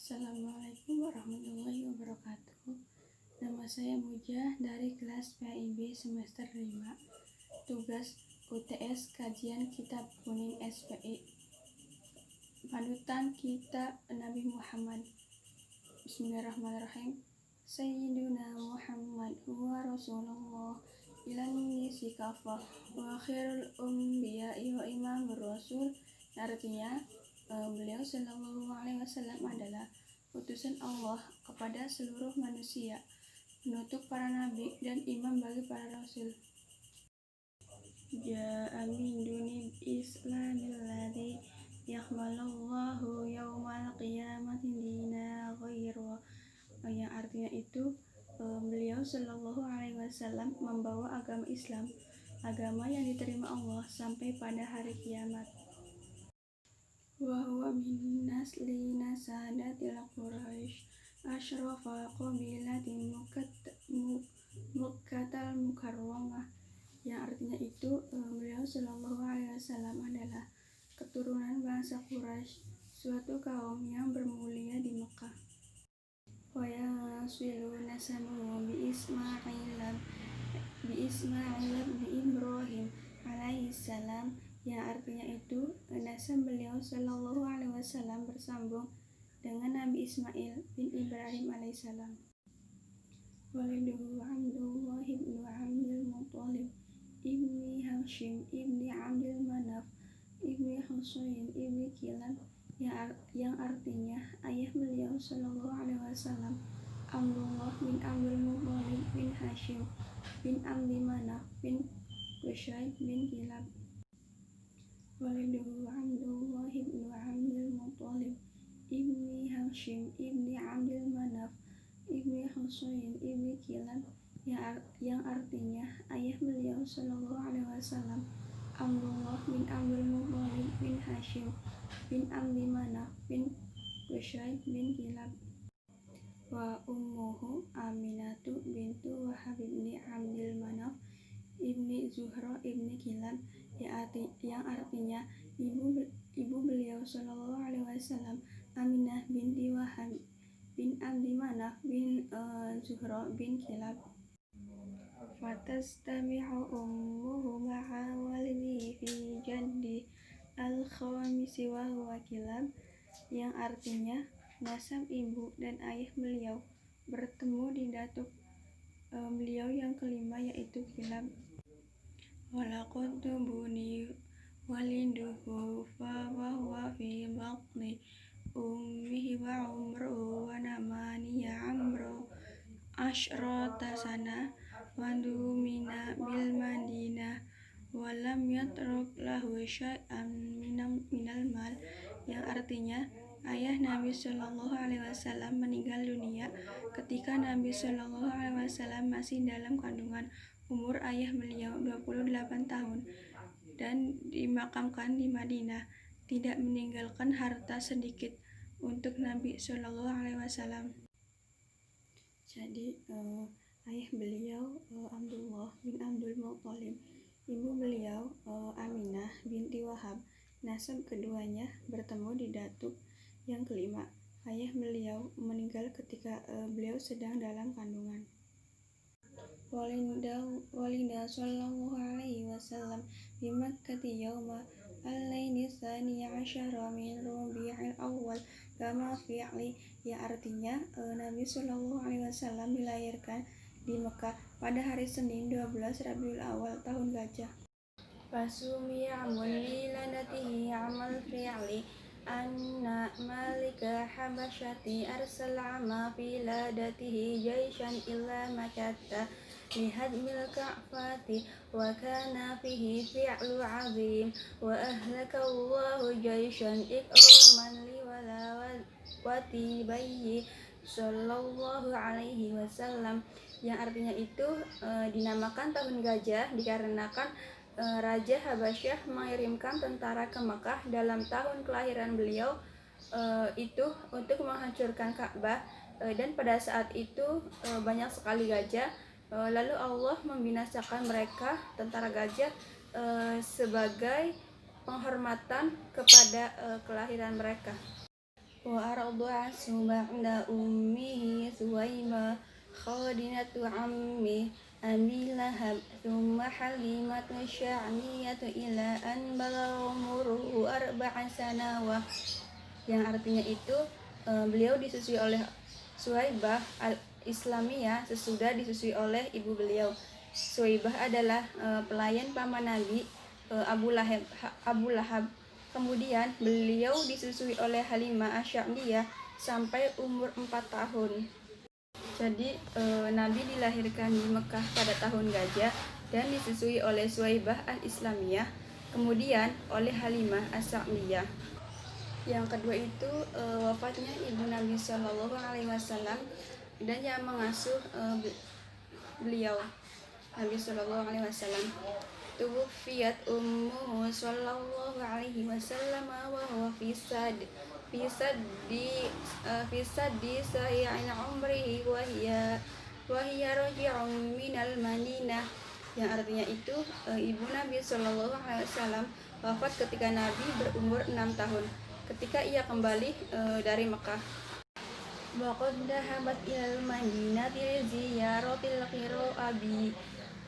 Assalamualaikum warahmatullahi wabarakatuh. Nama saya Muja dari kelas PAIB semester 5. Tugas UTS kajian kitab kuning SPI. Panutan kitab Nabi Muhammad. Bismillahirrahmanirrahim. Sayyiduna Muhammad huwa Rasulullah ilan nisi kafah wa khairul anbiya'i wa imamur rasul. Artinya beliau Shallallahu Alaihi Wasallam adalah utusan Allah kepada seluruh manusia, penutup para nabi dan imam bagi para rasul. Ja'a min dunil islamil ladzi yahmalullahu yaumal qiyamati dina ghairu, yang artinya itu beliau Shallallahu Alaihi Wasallam membawa agama Islam, agama yang diterima Allah sampai pada hari kiamat. Wa huwa min nasli nasadatil Quraisy asyrafa qabilatin Mukkatal Mukarramah, yang artinya itu beliau Shallallahu Alaihi Wasallam adalah keturunan bangsa Quraisy, suatu kaum yang bermulia di Mekah. Wa yasilu nasabuhu bi Ismail bin Ibrahim alaihi salam, yang artinya itu nasab beliau Shallallahu Alaihi Wasallam bersambung dengan Nabi Ismail bin Ibrahim alaihissalam. Waliduhu Abdullah ibnu Abdul Muttalib ibni Hashim ibni Abdul Manaf ibni Husain ibni Kilab, yang artinya ayah beliau Shallallahu Alaihi Wasallam Abdullah bin Abdul Muttalib bin Hashim bin Abdi Manaf bin Qusay bin Kilab. Waliduhu Abdullah ibnu Abdul Muttalib ibni Hashim ibni Abdul Manaf ibni Husain ibni Kilab, yang artinya ayah beliau Shallallahu Alaihi Wasallam Abdullah bin Abdul Muttalib bin Hashim bin Abdi Manaf bin Qusay bin Kilab. Wa ummuhu Aminatu bintu Wahab ibni Abdul Manaf ibni Zuhra ibni Kilab, yang artinya ibu beliau Shallallahu Alaihi Wasallam Aminah binti Wahab bin Abdi Manaf bin Zuhra bin Kilab. Fatastami'u ummuhu ma'a walidihi fi jaddi al-khamisi wa huwa Kilab, yang artinya nasab ibu dan ayah beliau bertemu di datuk beliau yang kelima, yaitu Kilab. Walaqad tubuni waliduhu fa huwa fi batni ummihi wa umruhu wa namaniya amru asyrata sana wa dumina bil madinah wa lam yatruk lahu syai'an minal mal, yang artinya ayah Nabi Shallallahu Alaihi Wasallam meninggal dunia ketika Nabi Shallallahu Alaihi Wasallam masih dalam kandungan. Umur ayah beliau 28 tahun dan dimakamkan di Madinah, tidak meninggalkan harta sedikit untuk Nabi Shallallahu Alaihi Wasallam. Jadi ayah beliau Abdullah bin Abdul Muttalib, ibu beliau Aminah binti Wahab, nasab keduanya bertemu di datuk yang kelima. Ayah beliau meninggal ketika beliau sedang dalam kandungan. Walida Sallallahu Alaihi Wasallam di Makkah yawma al-laini tsaniya asyara min Rabi'il Awwal kama fi'li, yang artinya Nabi Sallallahu Alaihi Wasallam dilahirkan di Mekah pada hari Senin 12 Rabiul Awal tahun gajah. Fasumiya muliladatihi amal fi'li anna malika habasyati arsala ma filadatihi jaishan illa makatta lihadmil ka'fati wa kana fihi fi'lu 'azim wa ahlaka Allahu jaishan ikraman li walawati bayyi Sallallahu Alaihi Wasallam, yang artinya itu dinamakan tahun gajah dikarenakan Raja Habasyah mengirimkan tentara ke Mekah dalam tahun kelahiran beliau itu untuk menghancurkan Ka'bah, dan pada saat itu banyak sekali gajah, lalu Allah membinasakan mereka tentara gajah sebagai penghormatan kepada kelahiran mereka. وأرضعته بعد أمه ثويبة خادنة عمه أبي لهب ثم حليمة الشعبية إلى أن بلغ عمره 4 سنوات, yang artinya itu beliau disusui oleh Suwaibah al-Islamiyah sesudah disusui oleh ibu beliau. Suwaibah adalah pelayan paman Nabi Abu Lahab. Kemudian beliau disusui oleh Halimah Asy-Sya'biyah sampai umur 4 tahun. Jadi Nabi dilahirkan di Mekah pada tahun gajah dan disusui oleh Suwaibah al-Islamiyah, kemudian oleh Halimah Asy-Sya'biyah. Yang kedua itu wafatnya ibu Nabi Shallallahu Alaihi Wasallam dan yang mengasuh beliau Nabi Shallallahu Alaihi Wasallam. Tuwfiyat ummuhu Shallallahu Alaihi Wasallam wa huwa fi saddi sahi'in umrihi wa hiya raji'un minal Madinah, yang artinya itu ibu Nabi Shallallahu Alaihi Wasallam wafat ketika Nabi berumur 6 tahun ketika ia kembali dari Mekah. Waqad dhahabat ilal Madinati ziyaratil qirabi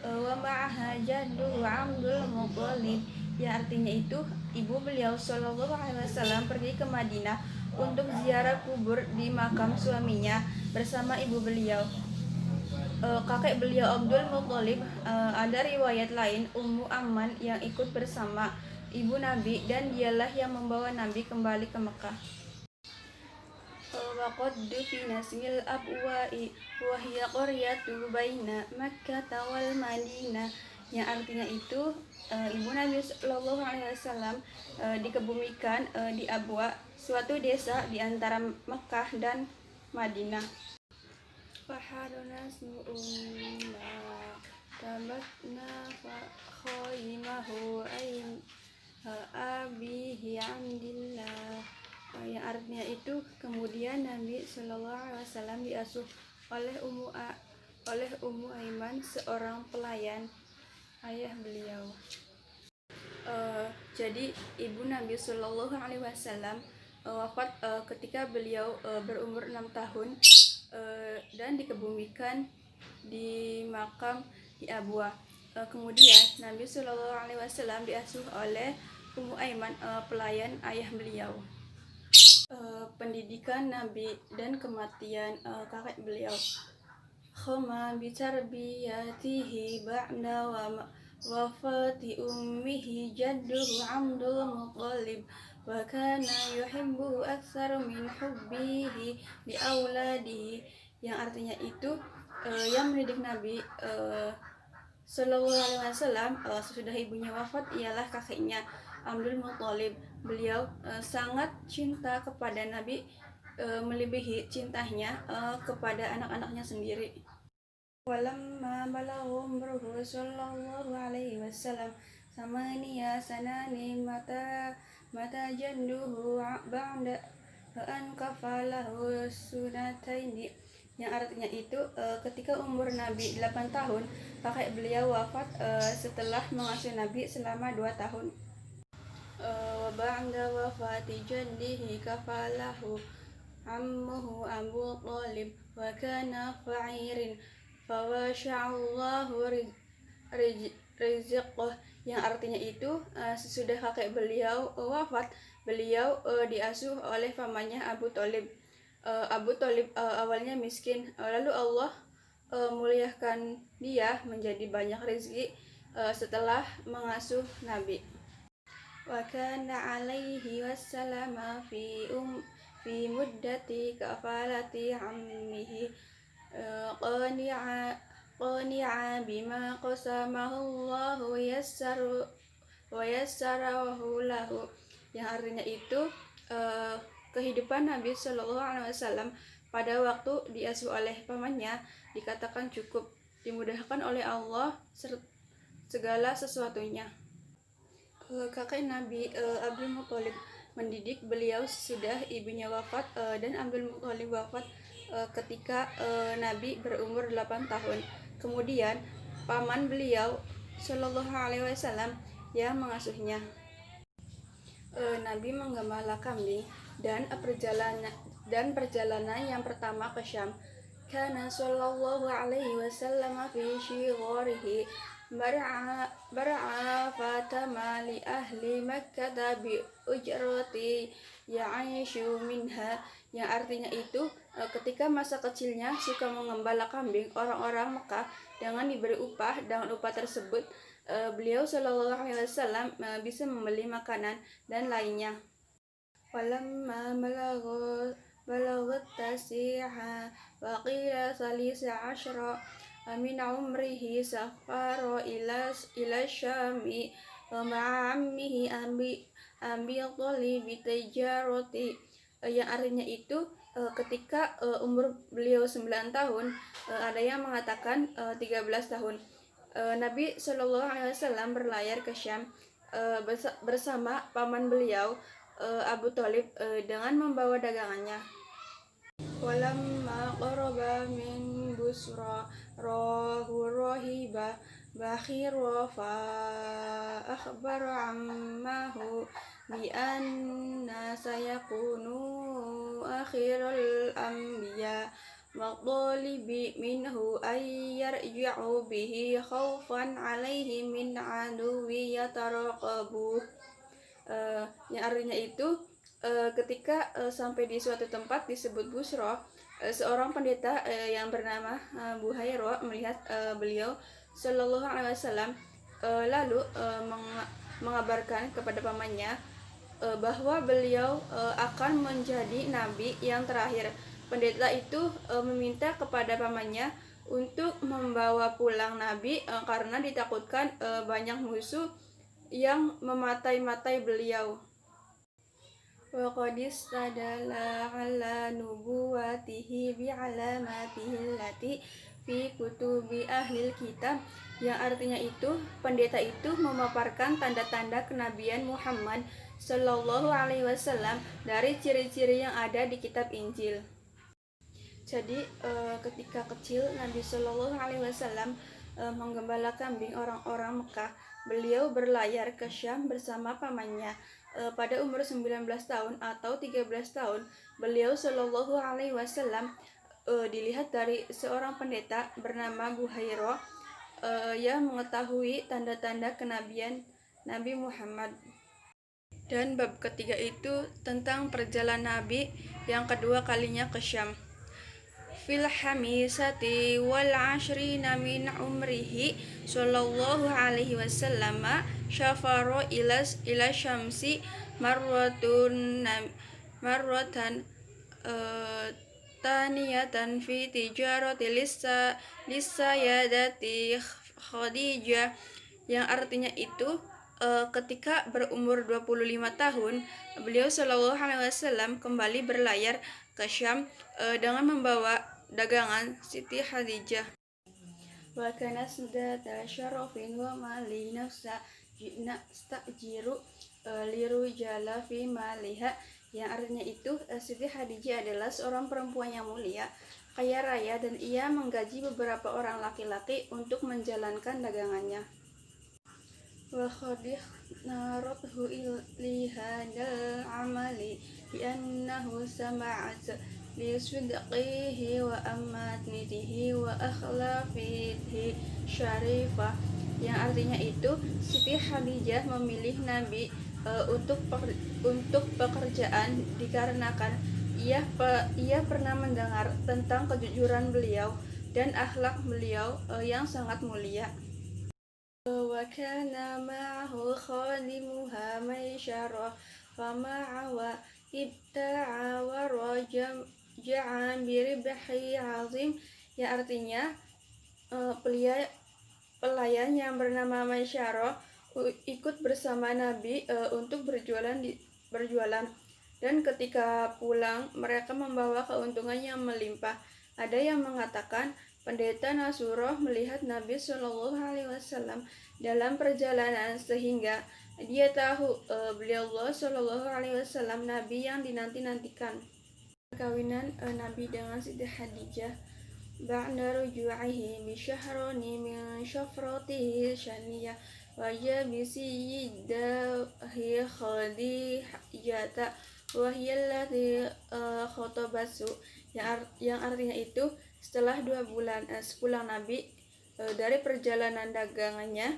wa ma'aha jadduhu Abdul Muthalib, yang artinya itu ibu beliau Shallallahu Alaihi Wasallam pergi ke Madinah untuk ziarah kubur di makam suaminya bersama ibu beliau. Kakek beliau Abdul Muthalib, ada riwayat lain Ummu Amman yang ikut bersama ibu Nabi dan dialah yang membawa Nabi kembali ke Mekah. Waqad dufina smil abwa'i wa hiya qaryatu baina Makkah wal Madinah, yang artinya itu ibu Nabi Shallallahu Alaihi Wasallam dikebumikan di Abwa, suatu desa di antara Mekah dan Madinah. Faharuna su'umma tabatna fa khaymahu ayn abihi amdillah, yang artinya itu kemudian Nabi Shallallahu Alaihi Wasallam diasuh oleh Ummu Aiman, seorang pelayan ayah beliau. Jadi ibu Nabi Shallallahu Alaihi Wasallam wafat ketika beliau berumur 6 tahun dan dikebumikan di makam di Abwa. Kemudian Nabi Shallallahu Alaihi Wasallam diasuh oleh Ummu Aiman, pelayan ayah beliau. Pendidikan Nabi dan kematian kakek beliau. Khama bitarbiyatihi ba'da wafati ummihi jadduhu Abdul Muthalib wa kana yuhibbu aktsar min hubbihi li auladihi, yang artinya itu yang mendidik Nabi Shallallahu Alaihi Wasallam sesudah ibunya wafat ialah kakeknya Abdul Muthalib. Beliau sangat cinta kepada Nabi, melebihi cintanya kepada anak-anaknya sendiri. Walamma balagha umruhu Shallallahu Alaihi Wasallam samaniya sanani mata jadduhu ba'da an kafalahu sunataini, yang artinya itu ketika umur Nabi 8 tahun kakek beliau wafat setelah mengasuh Nabi selama 2 tahun. Wa ba'da wafati jaddihi kafalahu ammuhu Abu Thalib wa kana fa'irin fawasha'allahu rizqah, yang artinya itu sesudah kakek beliau wafat beliau diasuh oleh pamannya Abu Thalib. Abu Thalib awalnya miskin, lalu Allah muliakan dia menjadi banyak rezeki setelah mengasuh Nabi. Wa kana alaihi wassalam fi muddati kafalati ammihi qani'a bima qasamahu Allah wa yassarahu lahu, yang artinya itu kehidupan Nabi Shallallahu Alaihi Wasallam pada waktu diasuh oleh pamannya dikatakan cukup, dimudahkan oleh Allah segala sesuatunya. Kakek Nabi Abdul Muthalib mendidik beliau sesudah ibunya wafat, dan Abdul Muthalib wafat ketika Nabi berumur 8 tahun. Kemudian paman beliau Shallallahu Alaihi Wasallam yang mengasuhnya. Nabi menggembala kambing perjalanan yang pertama ke Syam. Kana sallallahu alaihi wasallam fi shigharihi bar'a fatama li ahli Makkah bi ujrati ya'ishu minha, yang artinya itu ketika masa kecilnya suka mengembala kambing orang-orang Mekah dengan diberi upah. Dengan upah tersebut beliau Shallallahu Alaihi Wasallam bisa membeli makanan dan lainnya. Walamma balagat tasiha wa qila salisa asyra min umrihi safara ila syami ma'a ammihi Abi Thalib bitajarati, yang artinya itu ketika umur beliau 9 tahun, ada yang mengatakan 13 tahun, Nabi Shallallahu Alaihi Wasallam berlayar ke Syam bersama paman beliau Abu Thalib dengan membawa dagangannya. Walamma qaraba min Busra rahu rahiba bakhira fa akhbara ammahu bi anna sayakunu akhirul anbiya maqtalibi minhu ay yarji'u bihi khawfan alaihi min aduwi yataraqabu, yang artinya itu ketika sampai di suatu tempat disebut Busra, seorang pendeta yang bernama Buhairo melihat beliau Shallallahu Alaihi Wasallam, lalu mengabarkan kepada pamannya bahwa beliau akan menjadi nabi yang terakhir. Pendeta itu meminta kepada pamannya untuk membawa pulang nabi karena ditakutkan banyak musuh yang mematai-matai beliau. Wa qad istadalla ala nubuwatihi bi alamatihi allati fi kutubi ahlil kitab, yang artinya itu pendeta itu memaparkan tanda-tanda kenabian Muhammad Shallallahu Alaihi Wasallam dari ciri-ciri yang ada di kitab Injil. Jadi ketika kecil Nabi Shallallahu Alaihi Wasallam menggembala kambing orang-orang Mekah. Beliau berlayar ke Syam bersama pamannya. Pada umur 19 tahun atau 13 tahun, beliau Shallallahu Alaihi Wasallam dilihat dari seorang pendeta bernama Buhairo yang mengetahui tanda-tanda kenabian Nabi Muhammad. Dan bab ketiga itu tentang perjalanan Nabi yang kedua kalinya ke Syam. Fil hamisati wal ashrina min umrihi sallallahu alaihi wasallam syafaro ila syamsi marratan taniyatan fi tijarati lissa yadati Khadijah, yang artinya itu ketika berumur 25 tahun beliau Shallallahu Alaihi Wasallam kembali berlayar ke Syam dengan membawa dagangan Siti Khadijah. Wa kana sudata syarafin wa mali nafsa jina stajiru lirujala fi maliha, yang artinya itu Siti Khadijah adalah seorang perempuan yang mulia, kaya raya, dan ia menggaji beberapa orang laki-laki untuk menjalankan dagangannya. Wa khadih narathu li hadal amali bi annahu sama'at li sidqihi wa amanatihi wa akhlaqihi syarifah, yang artinya itu Siti Khadijah memilih Nabi untuk pekerjaan dikarenakan ia pernah mendengar tentang kejujuran beliau dan akhlak beliau yang sangat mulia. Wa kana ma'ahu khadimuha Maisyarah fama'awa ibta'a wa raja'a biribhi azim, yang artinya pelayan yang bernama Maisyarah ikut bersama Nabi untuk berjualan, dan ketika pulang mereka membawa keuntungan yang melimpah. Ada yang mengatakan pendeta Nasuroh melihat Nabi Shallallahu Alaihi Wasallam dalam perjalanan sehingga dia tahu beliau Shallallahu Alaihi Wasallam Nabi yang dinanti-nantikan. Perkawinan Nabi dengan Siti Khadijah ba'da ruju'ihi bi syahrani min syafratihi syaniyah wa jabisi yiddahi Khadijata wahiyallati khotobasu, yang artinya itu setelah 2 bulan sepulang Nabi dari perjalanan dagangannya,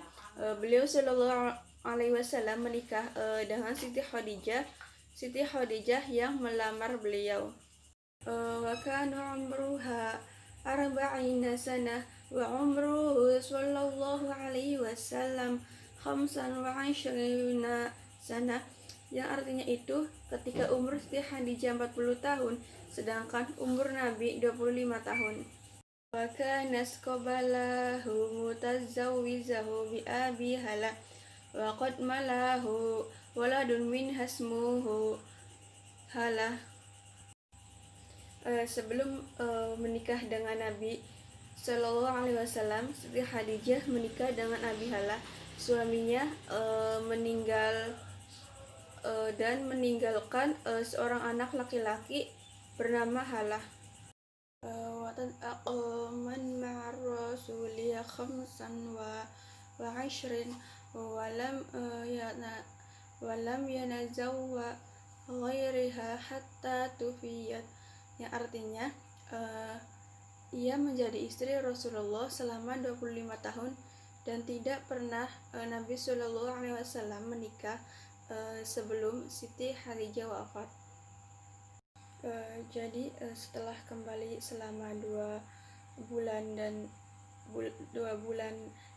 beliau Shallallahu Alaihi Wasallam menikah dengan Siti Khadijah yang melamar beliau. Wa kana umruha arba'ina sanah wa umruhu sallallahu alaihi wasallam khamsan wa ashrina sanah, yang artinya itu ketika umur Siti Khadijah 40 tahun sedangkan umur Nabi 25 tahun. Wa kana qabalahu mutazawwizahu bi abi hala wa qad malahu waladun min hasmuhu hala. Sebelum menikah dengan Nabi Shallallahu Alaihi Wasallam, Siti Khadijah menikah dengan Abi Hala. Suaminya meninggal dan meninggalkan seorang anak laki-laki bernama Hala. Watan aqman ma'ar rasuli khamsan wa ashrin walam yanazawwa ghairiha hatta tufiyat, yang artinya ia menjadi istri Rasulullah selama 25 tahun dan tidak pernah Nabi Shallallahu Alaihi Wasallam menikah sebelum Siti Khadijah wafat. Jadi setelah kembali selama 2 bulan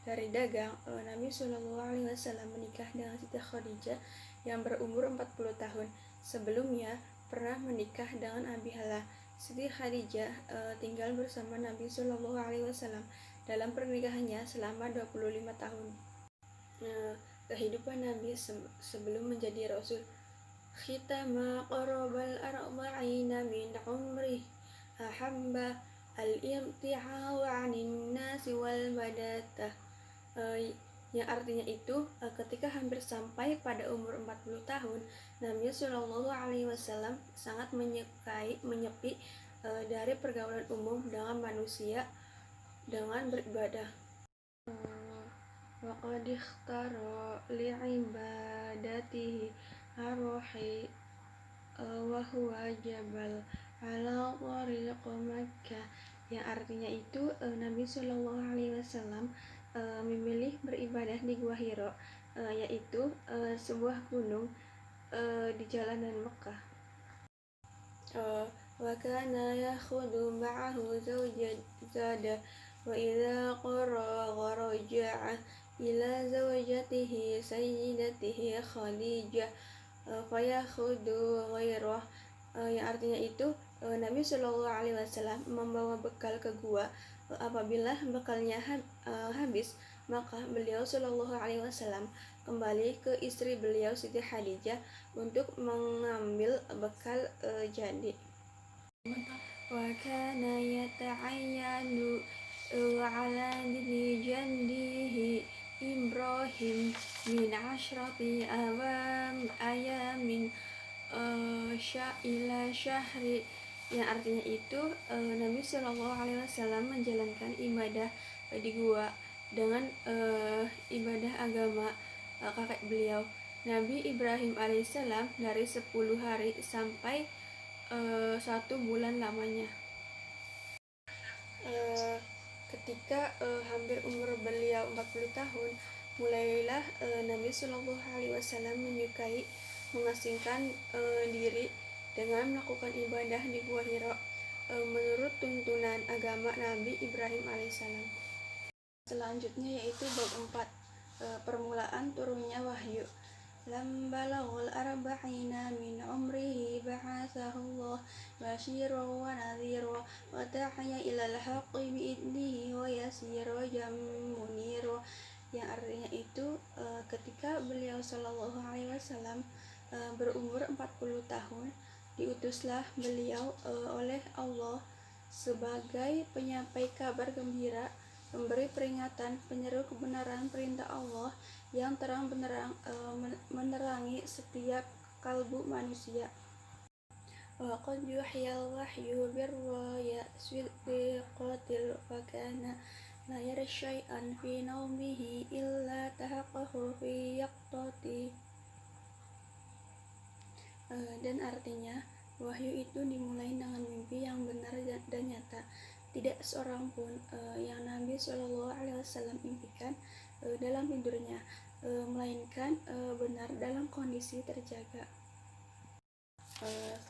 dari dagang, Nabi Shallallahu Alaihi Wasallam menikah dengan Siti Khadijah yang berumur 40 tahun. Sebelumnya pernah menikah dengan Abi Hala. Siti Khadijah tinggal bersama Nabi Shallallahu Alaihi Wasallam dalam pernikahannya selama 25 tahun. Kehidupan Nabi sebelum menjadi Rasul. Khitama qarabal arba'ina min umrih ahabba al-imti'a'u 'anin nasi wal madatah, yang artinya itu ketika hampir sampai pada umur 40 tahun, Nabi Shallallahu Alaihi Wasallam sangat menyepi dari pergaulan umum dengan manusia dengan beribadah. Wa qad ikhtara li'ibadatihi arwahi wa huwa jabal ala tariq Makkah, yang artinya itu Nabi Shallallahu Alaihi Wasallam memilih beribadah di Gua Hiro, yaitu sebuah gunung di jalanan Mekah. Wa kana yakhudu ma'ahu zawjada wa idza qara raja'a ila zawjatihi sayyidatihi Khadijah fayakhudu ghairah, yang artinya itu Nabi Shallallahu Alaihi Wasallam membawa bekal ke gua. Apabila bekalnya habis, maka beliau Shallallahu Alaihi Wasallam kembali ke istri beliau Siti Khadijah untuk mengambil bekal jadi. Wa kana yata'ayyanu ala dini jandihi Ibrahim min ashrati ayamin ila syahri, yang artinya itu Nabi Shallallahu Alaihi Wasallam menjalankan ibadah di gua dengan ibadah agama kakek beliau Nabi Ibrahim alaihissalam dari 10 hari sampai 1 bulan lamanya. Ketika hampir umur beliau 40 tahun, mulailah Nabi Shallallahu Alaihi Wasallam menyukai mengasingkan diri dengan melakukan ibadah di Gua Hiro menurut tuntunan agama Nabi Ibrahim alaihissalam. Selanjutnya yaitu bab 4, permulaan turunnya wahyu. Lam balaghul arba'ina min umrihi ba'athahullah basyiran wa nadhiran wa da'iya ilal haqqi bi'idnihi wa yasirajan munira, yang artinya itu ketika beliau Shallallahu Alaihi Wasallam berumur 40 tahun, diutuslah beliau oleh Allah sebagai penyampai kabar gembira, memberi peringatan, penyeru kebenaran perintah Allah yang terang benderang menerangi setiap kalbu manusia. Wa qad yuhyal wahyu birraya siddiqatil wa kana la yara syai'an fi naumihi illa tahaqqahu fi yaqtati. Dan artinya, wahyu itu dimulai dengan mimpi yang benar dan nyata. Tidak seorang pun yang Nabi Shallallahu Alaihi Wasallam impikan dalam tidurnya, melainkan benar dalam kondisi terjaga.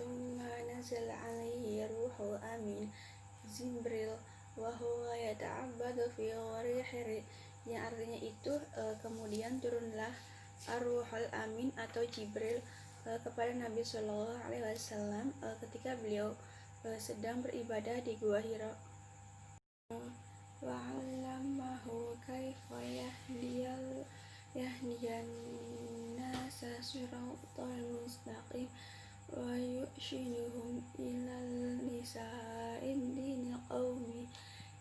Thumma nazala alaihi ruhul amin Jibril wa huwa yata'abbadu fi ghari hiri, yang artinya itu kemudian turunlah ar-ruhul amin atau Jibril kepada Nabi Shallallahu Alaihi Wasallam ketika beliau sedang beribadah di Gua Hira. Wa 'allamahu kaifa yahdiyan nasa siratal mustaqim wa yurshiduhum ilal nisa'id dinil qawmi,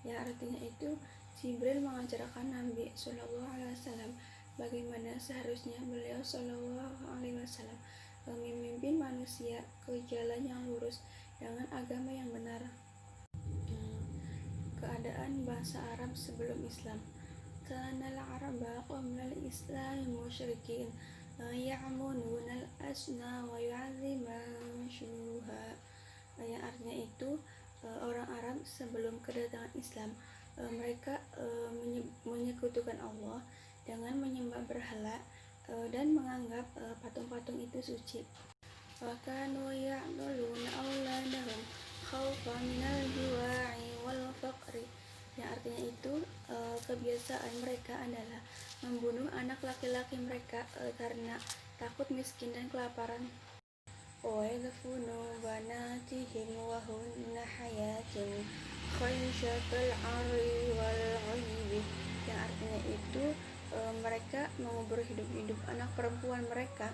yang artinya itu Jibril mengajarkan Nabi Shallallahu Alaihi Wasallam bagaimana seharusnya beliau Shallallahu Alaihi Wasallam memimpin manusia ke jalan yang lurus dengan agama yang benar. Keadaan bangsa Arab sebelum Islam. Kanal Araba qabla al-Islam musyrikin ya'mununa al-asna wa yu'azzimuna syuha, yang artinya itu orang Arab sebelum kedatangan Islam mereka menyekutukan Allah dengan menyembah berhala dan menganggap patung-patung itu suci. Wa kanu ya'duluna auladahum khaufan minal juwa'i wal faqri, yang artinya itu kebiasaan mereka adalah membunuh anak laki-laki mereka karena takut miskin dan kelaparan. Wa yadfunu banatihim wa hunna hayatin khaysyatul ari wal ghaibi, yang artinya itu mereka mengubur hidup-hidup anak perempuan mereka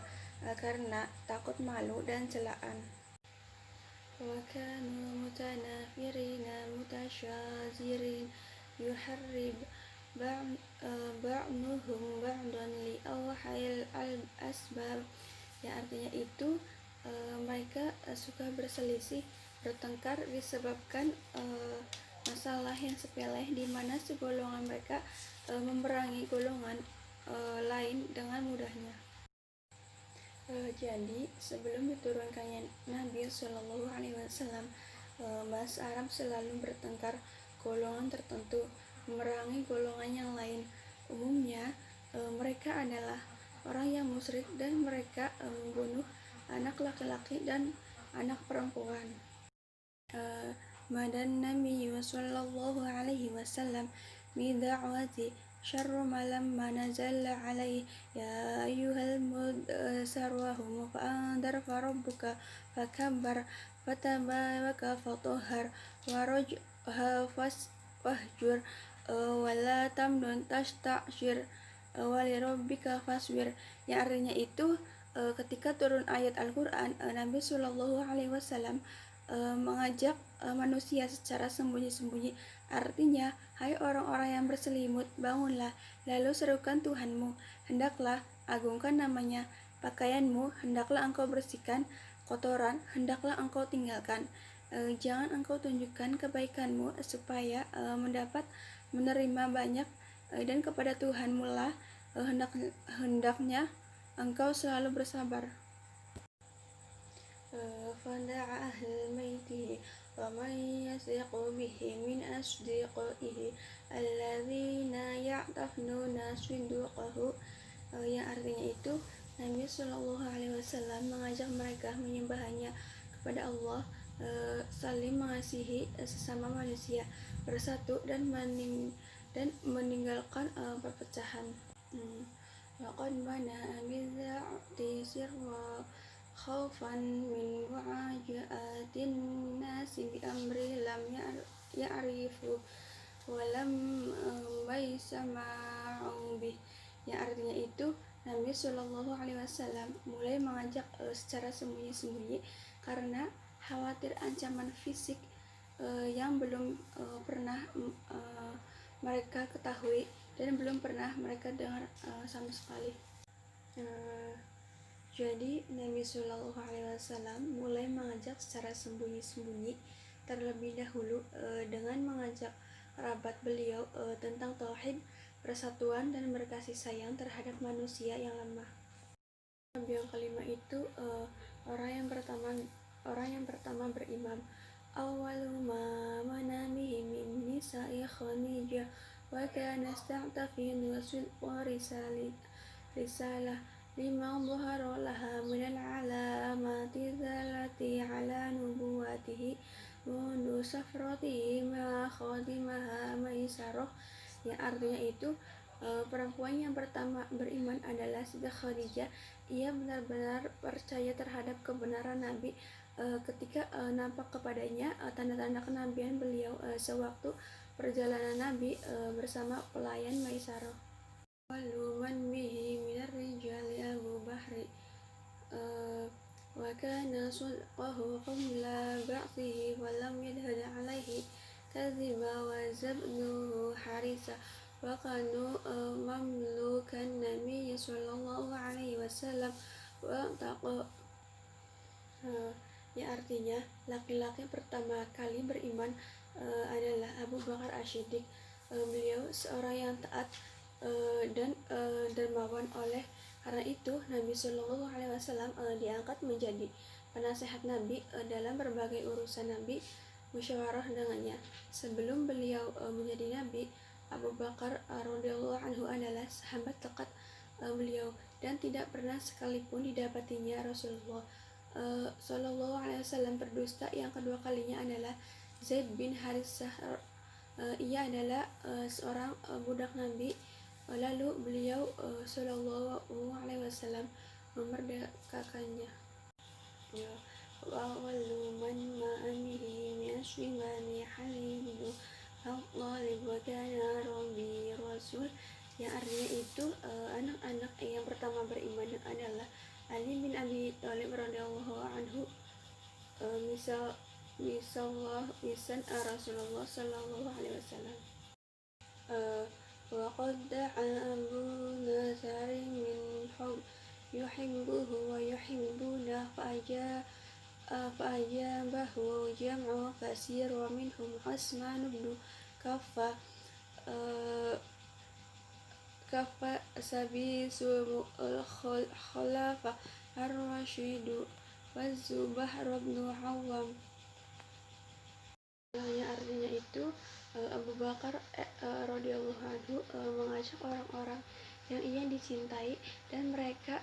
karena takut malu dan celaan. Wa kanu mutanafirina mutasyazirin yuharrib ba'nuhum ba'dan li awhayil asbab, yang artinya itu mereka suka berselisih, bertengkar disebabkan masalah yang sepele di mana segolongan mereka memerangi golongan lain dengan mudahnya. Jadi sebelum diturunkannya Nabi Shallallahu Alaihi Wasallam, bangsa Arab selalu bertengkar, golongan tertentu memerangi golongan yang lain. Umumnya mereka adalah orang yang musyrik dan mereka membunuh anak laki-laki dan anak perempuan. Madan Nabi Sallallahu Alaihi Wasallam bid'awati syarru malam manazalla alaihi ya ayyuhal mudsarwahum fa'andar farabbuka fakabbar fatabaraka fatuhar warajha fahjur wala tamnun tasta'shir walirabbika fasbir, yang artinya itu ketika turun ayat Al-Quran, Nabi Shallallahu Alaihi Wasallam mengajak manusia secara sembunyi-sembunyi. Artinya, hai orang-orang yang berselimut, bangunlah, lalu serukan Tuhanmu, hendaklah agungkan namanya, pakaianmu hendaklah engkau bersihkan, kotoran hendaklah engkau tinggalkan, jangan engkau tunjukkan kebaikanmu supaya mendapat menerima banyak, dan kepada Tuhanmu lah hendaknya engkau selalu bersabar. Fada'a ahlul maiti wa man yasiqu bihi min asdiqihi alladzina ya'tafnuna sidqahu, yang artinya itu Nabi Shallallahu Alaihi Wasallam mengajak mereka menyembahnya kepada Allah, saling mengasihi sesama manusia, bersatu dan meninggalkan perpecahan. Laqad mana bidza'ti sirra khaufan min mu'ajatin nasi bi amri lam ya'rifu wa lam baysama'u bih, yang artinya itu Nabi Shallallahu Alaihi Wasallam mulai mengajak secara sembunyi-sembunyi karena khawatir ancaman fisik yang belum pernah mereka ketahui dan belum pernah mereka dengar sama sekali. Jadi Nabi Shallallahu Alaihi Wasallam mulai mengajak secara sembunyi-sembunyi terlebih dahulu dengan mengajak kerabat beliau tentang tauhid, persatuan dan berkasih sayang terhadap manusia yang lemah. Yang kelima itu Orang yang pertama beriman. Awwalu ma manamihi min nisa'i Khadijah wa kana sta'tafidu wa risalah lima dhahara laha minal alamati dzalati ala nubuwatihi mundu safratihi ma khadimaha Maisarah, yang artinya itu perempuan yang pertama beriman adalah Siti Khadijah. Ia benar-benar percaya terhadap kebenaran Nabi ketika nampak kepadanya tanda-tanda kenabian beliau sewaktu perjalanan Nabi bersama pelayan Maisarah. Waluman bihi minar rijali Abu Bahri wa kana sulqahu qabla ba'thihi wa lam yadhad alaihi kadhiba wa zabnuhu harisa wa kanu mamlukan Nabi sallallahu alaihi wasallam wa taqa, yang artinya laki-laki pertama kali beriman adalah Abu Bakar As-Siddiq. Beliau seorang yang taat dan dermawan. Oleh karena itu Nabi Shallallahu Alaihi Wasallam diangkat menjadi penasehat Nabi dalam berbagai urusan. Nabi musyawarah dengannya. Sebelum beliau menjadi Nabi, Abu Bakar radhiyallahu anhu adalah sahabat dekat beliau dan tidak pernah sekalipun didapatinya Rasulullah Shallallahu Alaihi Wasallam berdusta. Yang kedua kalinya adalah Zaid bin Harithah. Ia adalah seorang budak Nabi. Lalu beliau Shallallahu Alaihi Wasallam memerdekakannya. Wawalu man ma'amihi min syibani halibu al-ghalib wa kana rabbi rasul, yang artinya itu anak-anak yang pertama beriman adalah Ali bin Abi Thalib radhiyallahu anhu, misal Rasulullah sallallahu alaihi wasallam. Wa qad da'a Abu Nasr min hub yuhibbuhu wa yuhibbuna fa'ajabahu jam'u kasir wa minhum Utsman bin Kaffa sabisu al-khulafa ar-rasyidu wa Zubair bin Awwam, yang artinya itu Abu Bakar radhiyallahu anhu mengajak orang-orang yang ia dicintai dan mereka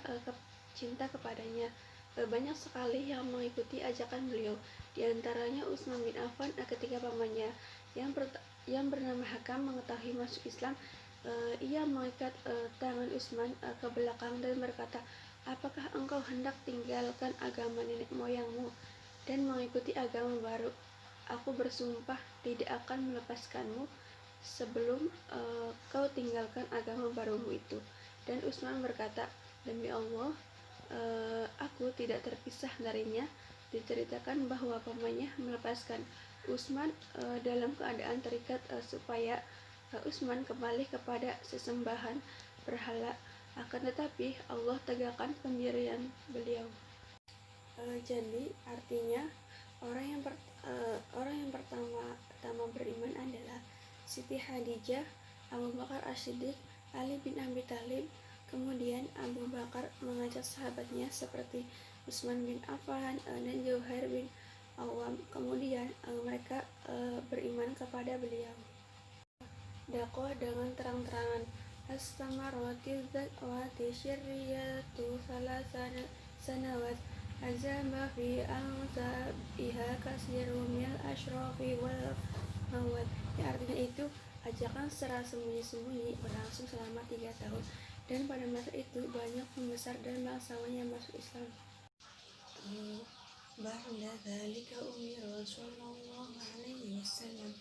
cinta kepadanya. Banyak sekali yang mengikuti ajakan beliau, di antaranya Utsman bin Affan. Ketika pamannya yang bernama Hakam mengetahui masuk Islam, ia mengikat tangan Utsman ke belakang dan berkata, "Apakah engkau hendak tinggalkan agama nenek moyangmu dan mengikuti agama baru? Aku bersumpah tidak akan melepaskanmu sebelum kau tinggalkan agama barumu itu." Dan Utsman berkata, "Demi Allah, aku tidak terpisah darinya." Diceritakan bahwa pamannya melepaskan Utsman dalam keadaan terikat supaya Utsman kembali kepada sesembahan berhala. Akan tetapi Allah tegakkan pendirian beliau. Jadi artinya orang yang pertama beriman adalah Siti Khadijah, Abu Bakar As-Siddiq, Ali bin Abi Thalib. Kemudian Abu Bakar mengajak sahabatnya seperti Utsman bin Affan dan Zubair bin Awwam. Kemudian mereka beriman kepada beliau. Dakwah dengan terang-terangan. As-samarati dzawati syirriyatu salasana sanawat azama fi ansabiha kasiru minal ashrafi wal mawad. Ya, artinya itu ajakan secara sembunyi-sembunyi berlangsung selama 3 tahun, dan pada masa itu banyak pembesar dan bangsawan yang masuk Islam. Ba'da dzalika umira sallallahu alaihi wasallam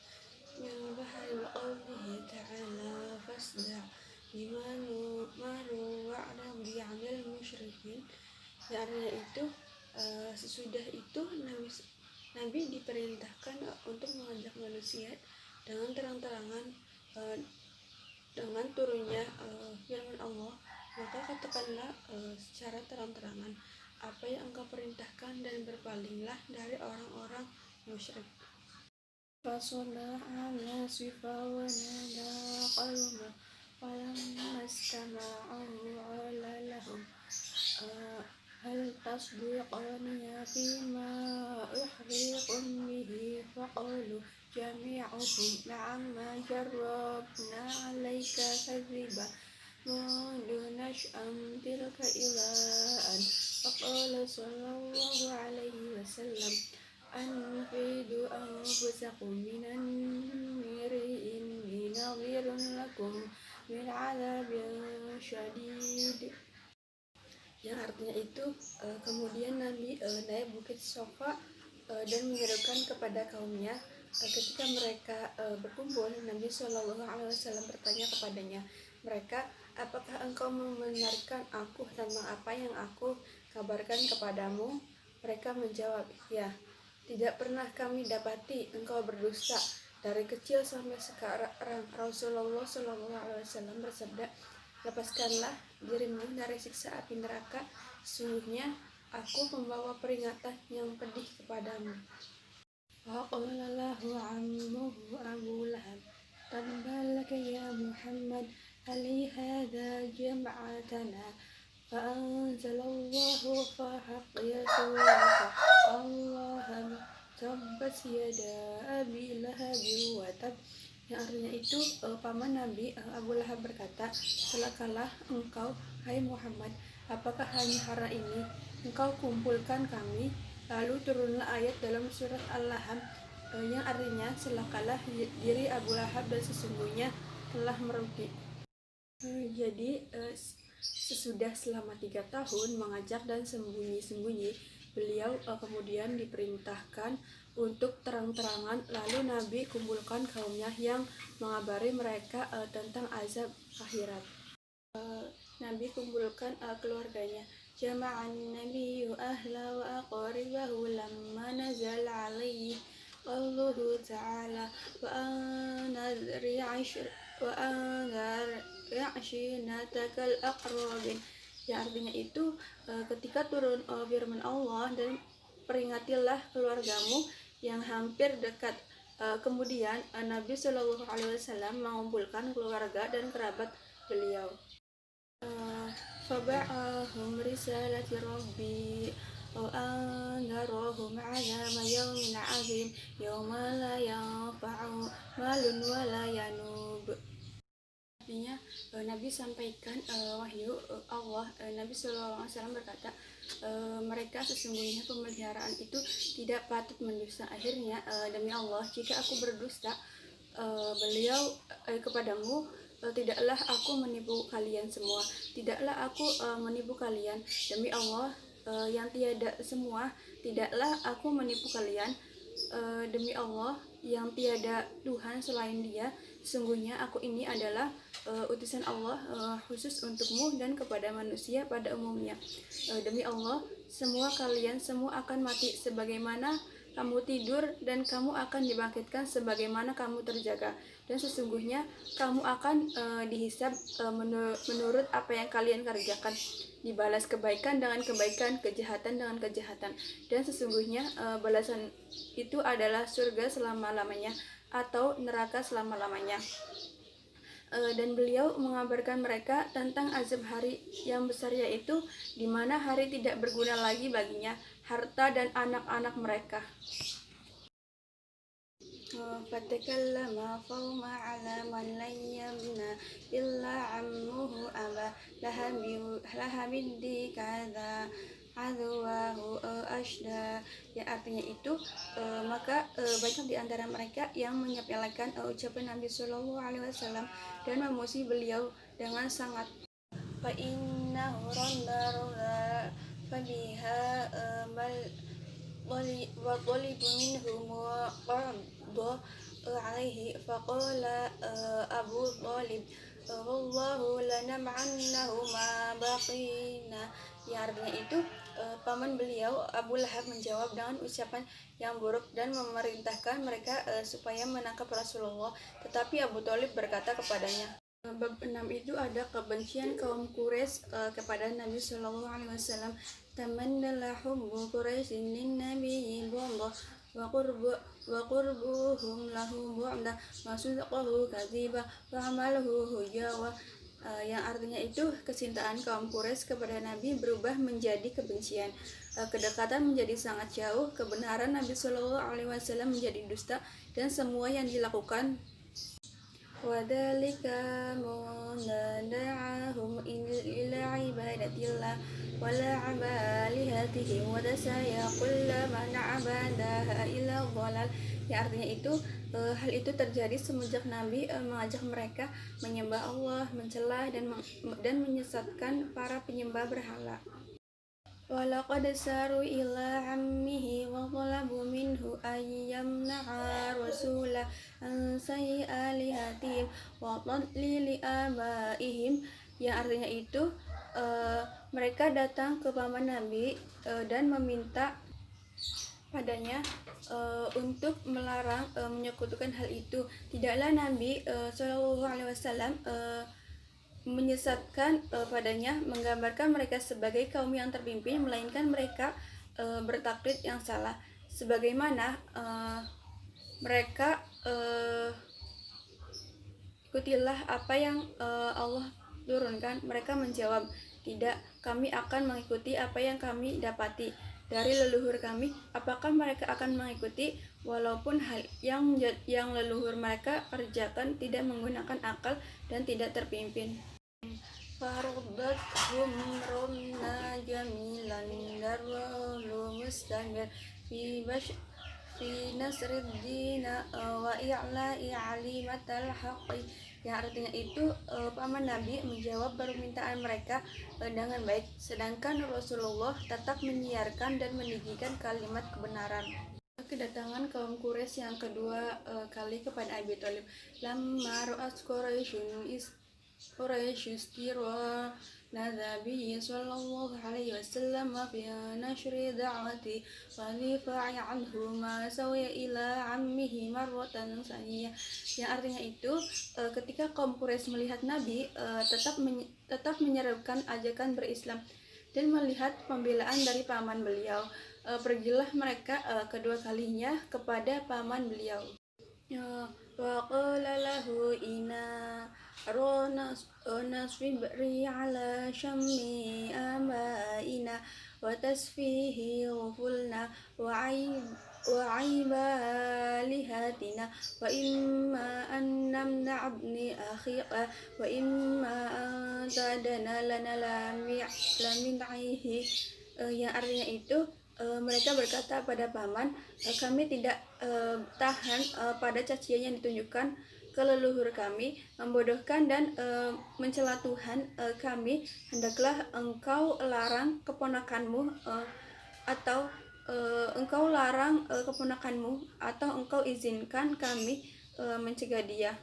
min bahri qawlihi ta'ala fasda' bima nu'maru wa'lam bi'anil musyrikin. Karena itu sesudah itu Nabi diperintahkan untuk mengajak manusia dengan terang-terangan dengan turunnya firman Allah. Maka katakanlah secara terang-terangan apa yang engkau perintahkan dan berpalinglah dari orang-orang musyrik. Fasolah ala sifa wa nada qalma falamma istama'u ala lahum هل تصدقني فيما أخبركم به فقالوا جميعهم نعم ما جربنا عليك كذبا منذ نشأة تلك إلى أن فقال صلى الله عليه وسلم أنفذوا أنفسكم من النار إني نظير لكم من عذاب شديد, yang artinya itu kemudian Nabi naik bukit Sofa dan menyerukan kepada kaumnya. Ketika mereka berkumpul, Nabi SAW bertanya kepadanya, mereka, apakah engkau membenarkan aku tentang apa yang aku kabarkan kepadamu? Mereka menjawab, ya, tidak pernah kami dapati engkau berdusta. Dari kecil sampai sekarang Rasulullah SAW bersabda, lepaskanlah dirimu dari siksa api neraka, sesungguhnya aku membawa peringatan yang pedih kepadamu. Faqala lahu ammuhu Abu Lahab, tabbalaka ya Muhammad, ali hadha jam'atana, fa'anzalallahu fahaq ya surata Allah tabbat yada abi lahabi wa tab, yang artinya itu paman Nabi Abu Lahab berkata, celakalah engkau hai Muhammad, apakah hanya karena ini engkau kumpulkan kami? Lalu turunlah ayat dalam surat Al-Lahab yang artinya celakalah diri Abu Lahab dan sesungguhnya telah merugi. Jadi sesudah selama 3 tahun mengajak dan sembunyi-sembunyi, beliau kemudian diperintahkan untuk terang-terangan, lalu Nabi kumpulkan kaumnya yang mengabari mereka tentang azab akhirat. Nabi kumpulkan keluarganya. Jama'an nabiyyu ahla wa aqribahu lamma nazal alaihi qawluhu ta'ala wa anzir ya'shinatakal aqrabin, yang artinya itu ketika turun firman Allah, dan peringatilah keluargamu yang hampir dekat. Kemudian Nabi SAW mengumpulkan keluarga dan kerabat beliau. Faba'ahum risalati rabbi wa anzarahum 'azama yawmin 'azim yawma la yanfa'u malun wa la yanub. Artinya Nabi sampaikan wahyu Allah. Nabi SAW berkata, mereka sesungguhnya pemeliharaan itu tidak patut mendusta. Akhirnya demi Allah, jika aku berdusta beliau kepadamu, tidaklah aku menipu kalian semua, tidaklah aku menipu kalian, demi Allah yang tiada semua, tidaklah aku menipu kalian, demi Allah yang tiada Tuhan selain Dia, sesungguhnya aku ini adalah utusan Allah khusus untukmu dan kepada manusia pada umumnya. Demi Allah, semua kalian semua akan mati sebagaimana kamu tidur, dan kamu akan dibangkitkan sebagaimana kamu terjaga, dan sesungguhnya kamu akan dihisab menurut apa yang kalian kerjakan, dibalas kebaikan dengan kebaikan, kejahatan dengan kejahatan, dan sesungguhnya balasan itu adalah surga selama-lamanya atau neraka selama-lamanya. Dan beliau mengabarkan mereka tentang azab hari yang besar, yaitu di mana hari tidak berguna lagi baginya harta dan anak-anak mereka. Fatakallama qawma 'ala man la yamna illa 'ammuhu aba lahabid dikadza adwahu ashda, yang artinya itu maka banyak di antara mereka yang menyepelekan ucapan Nabi SAW dan memuji beliau dengan sangat. Fa innahu randarula fabiha wa qalibu minhum qarda alaihi faqala Abu Thalib wallahu lanam'annahu ma baqina, yang artinya itu paman beliau Abu Lahab menjawab dengan ucapan yang buruk dan memerintahkan mereka supaya menangkap Rasulullah, tetapi Abu Thalib berkata kepadanya. Bab 6 itu ada kebencian kaum Quraisy kepada Nabi SAW. Tamannala hubbu Quraisyin lin nabiyyi bu'dah wa qurbuhum lahu bu'dah wa sudqahu kadhiba wa amaluhu hujawa yang artinya itu kecintaan kaum Quraisy kepada Nabi berubah menjadi kebencian. Kedekatan menjadi sangat jauh, kebenaran Nabi Shallallahu Alaihi Wasallam menjadi dusta, dan semua yang dilakukan wadhalika munada'ahum ila ibadatillah wala abalihatihim wadasaya kullama na'abadaha ila dhalal. Ya artinya itu hal itu terjadi semenjak Nabi mengajak mereka menyembah Allah, mencela dan menyesatkan para penyembah berhala. Walaqad saru ila ammihi wa talabu minhu ayyamna'a rasula an sayyi'alihatihim wa tadlili abaihim. Yang artinya itu mereka datang ke paman Nabi dan meminta padanya untuk melarang menyekutukan hal itu. Tidaklah Nabi SAW menyesatkan padanya, menggambarkan mereka sebagai kaum yang terpimpin, melainkan mereka bertaklid yang salah. Sebagaimana mereka ikutilah apa yang Allah turunkan. Mereka menjawab, tidak, kami akan mengikuti apa yang kami dapati dari leluhur kami. Apakah mereka akan mengikuti walaupun hal yang leluhur mereka kerjakan tidak menggunakan akal dan tidak terpimpin? Faraddathum ramna jamilan darwalu mustamir fi nasriddina wa i'la'i alimatal haqqi. Yang artinya itu paman Nabi menjawab permintaan mereka dengan baik, sedangkan Rasulullah tetap menyiarkan dan meninggikan kalimat kebenaran. Kedatangan kaum Quraisy yang kedua kali kepada Abi Thalib. Lamma ra'at Quraisy istira Nabi sallallahu alaihi wasallam fi nashri da'wati khalifa'i anhu ma sawiya ila ammihi marwatan saniyah. Yang artinya itu ketika kaum Quraisy melihat Nabi tetap menyerukan ajakan berislam dan melihat pembelaan dari paman beliau, pergilah mereka kedua kalinya kepada paman beliau. Wa qala lahu inna nasbiri ala syammi amaina wa tasfihi ghufulna wa aibalihatina wa imma an namna abni akhiqa wa imma an tadana lana lamin'ihi. Yang artinya itu mereka berkata pada paman, kami tidak tahan pada cacian yang ditunjukkan ke leluhur kami, membodohkan dan mencela Tuhan kami. Hendaklah engkau larang keponakanmu atau engkau izinkan kami mencegah dia.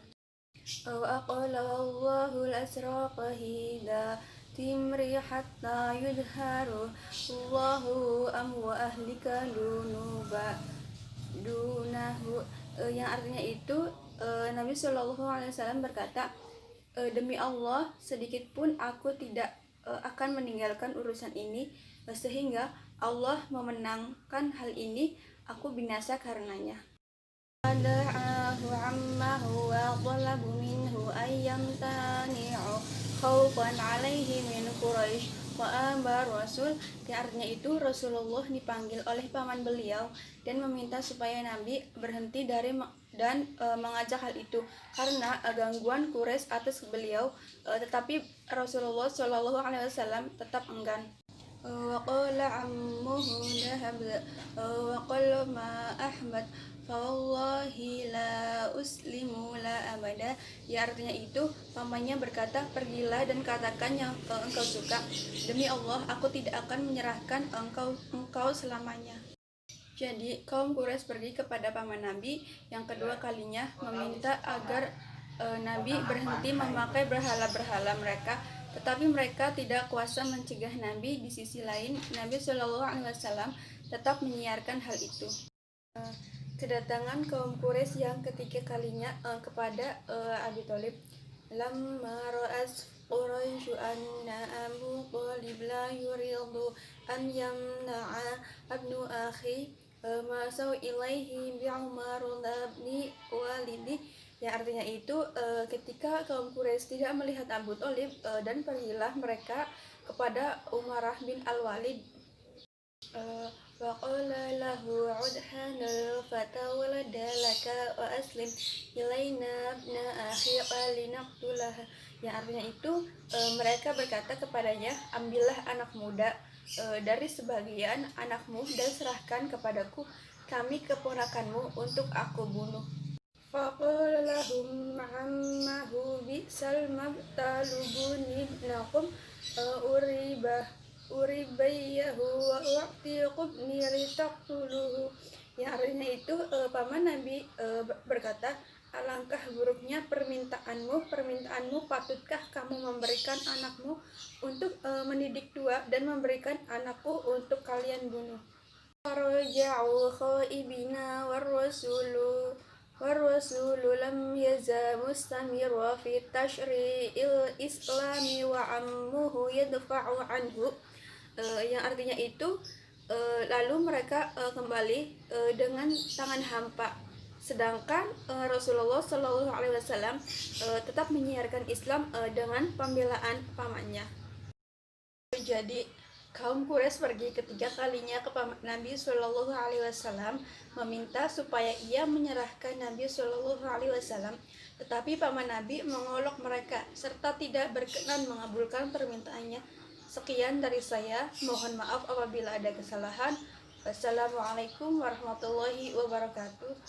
Wa aqala Allahu al-asraqa hida timri hatta yudharu Allahu amwa ahlika dunahu. Yang artinya itu Nabi Shallallahu Alaihi Wasallam berkata, demi Allah sedikit pun aku tidak akan meninggalkan urusan ini sehingga Allah memenangkan hal ini, aku binasa karenanya. Ada'ahu ammahu wa talabu minhu ayyamtani'u khawfan alaihi min Quraisy wa aba Rasul. Artinya itu Rasulullah dipanggil oleh paman beliau dan meminta supaya Nabi berhenti dari mengajak hal itu karena gangguan Quraisy atas beliau, tetapi Rasulullah Shallallahu Alaihi Wasallam tetap enggan. Wa qala ammuhu dhahab wa qala ma Ahmad fawallahi la uslimu la abada. Ya artinya itu pamannya berkata, pergilah dan katakan yang engkau suka, demi Allah aku tidak akan menyerahkan engkau selamanya. Jadi kaum Quraisy pergi kepada paman Nabi yang kedua kalinya meminta agar Nabi berhenti memakai berhala-berhala mereka, tetapi mereka tidak kuasa mencegah Nabi. Di sisi lain, Nabi Shallallahu Alaihi Wasallam tetap menyiarkan hal itu. Kedatangan kaum Quraisy yang ketiga kalinya kepada Abi Thalib. Lamma ra'as Quraisy anna Abu Thalib la yuridu an yamna'a abnu akhi ma saw ilaihi bi Umar bin Walid yang artinya itu ketika kaum Quraisy tidak melihat Abu Thalib, dan pergilah mereka kepada Umarah bin Al-Walid. Waqala lahu udhanul fatawallada laka wa aslim ilaina ibna akhika linaqtulah, yang artinya itu mereka berkata kepadanya, ambillah anak muda dari sebagian anakmu dan serahkan kepadaku, kami keponakanmu untuk aku bunuh. Faqala lahum ammahu bi'sal mabtalu bunibnakum uribayyahu wa u'tiqub niri taqtuluhu, yang artinya itu paman Nabi berkata, alangkah buruknya permintaanmu, patutkah kamu memberikan anakmu untuk mendidik dua dan memberikan anakku untuk kalian bunuh. Faraja'u khaibina warrasulu lam yazal mustamirra fi tashri'il islami wa ammuhu yadfa'u anhu, yang artinya itu lalu mereka kembali dengan tangan hampa, sedangkan Rasulullah Shallallahu Alaihi Wasallam tetap menyiarkan Islam dengan pembelaan pamannya. Jadi kaum Quraisy pergi ketiga kalinya ke Nabi Shallallahu Alaihi Wasallam meminta supaya ia menyerahkan Nabi Shallallahu Alaihi Wasallam, tetapi paman Nabi mengolok mereka serta tidak berkenan mengabulkan permintaannya. Sekian dari saya, mohon maaf apabila ada kesalahan. Wassalamualaikum warahmatullahi wabarakatuh.